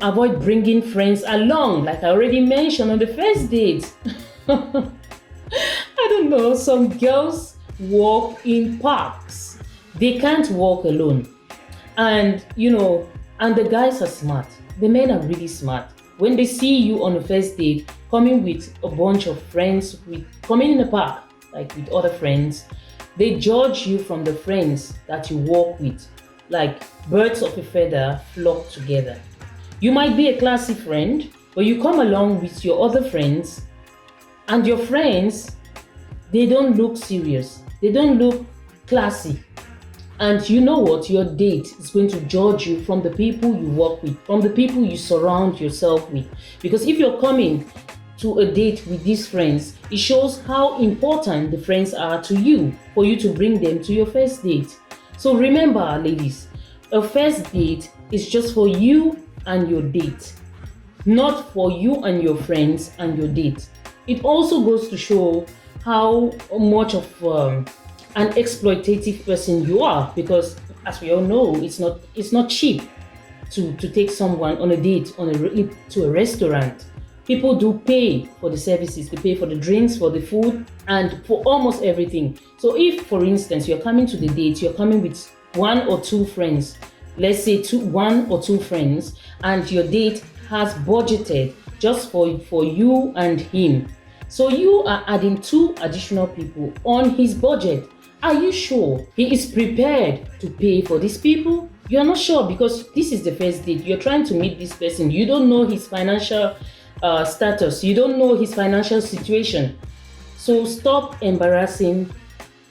Avoid bringing friends along, like I already mentioned on the first date. I don't know, some girls walk in parks. They can't walk alone. And and the guys are smart. The men are really smart. When they see you on the first date coming with a bunch of friends, with coming in the park, like with other friends, they judge you from the friends that you walk with. Like birds of a feather flock together. You might be a classy friend, but you come along with your other friends, and your friends, they don't look serious. They don't look classy. And you know what? Your date is going to judge you from the people you work with, from the people you surround yourself with. Because if you're coming to a date with these friends, it shows how important the friends are to you for you to bring them to your first date. So remember, ladies, a first date is just for you and your date, not for you and your friends and your date. It also goes to show how much of an exploitative person you are, because as we all know, it's not cheap to take someone on a date to a restaurant. People do pay for the services, they pay for the drinks, for the food, and for almost everything. So if, for instance, you're coming to the date, you're coming with one or two friends, let's say one or two friends, and your date has budgeted just for you and him. So you are adding two additional people on his budget. Are you sure he is prepared to pay for these people? You're not sure, because this is the first date. You're trying to meet this person. You don't know his financial status. You don't know his financial situation. So stop embarrassing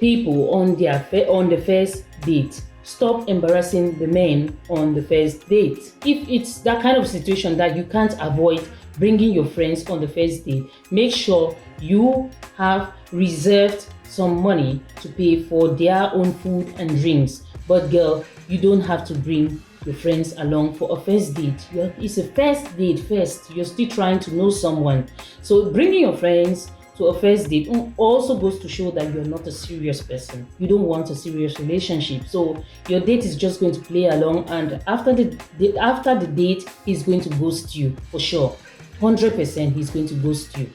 people on the first date. Stop embarrassing the men on the first date. If it's that kind of situation that you can't avoid bringing your friends on the first date, make sure you have reserved some money to pay for their own food and drinks. But girl, you don't have to bring your friends along for a first date. It's a first date first. You're still trying to know someone. So bringing your friends to a first date also goes to show that you're not a serious person. You don't want a serious relationship. So your date is just going to play along, and after the date, he's going to ghost you for sure. 100% he's going to ghost you.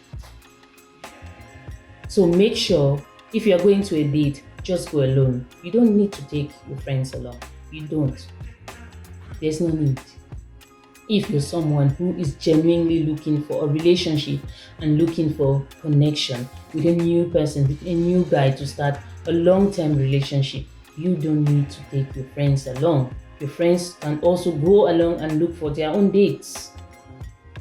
So make sure, if you're going to a date, just go alone. You don't need to take your friends along. You don't. There's no need. If you're someone who is genuinely looking for a relationship and looking for connection with a new person, with a new guy to start a long-term relationship, you don't need to take your friends along. Your friends can also go along and look for their own dates.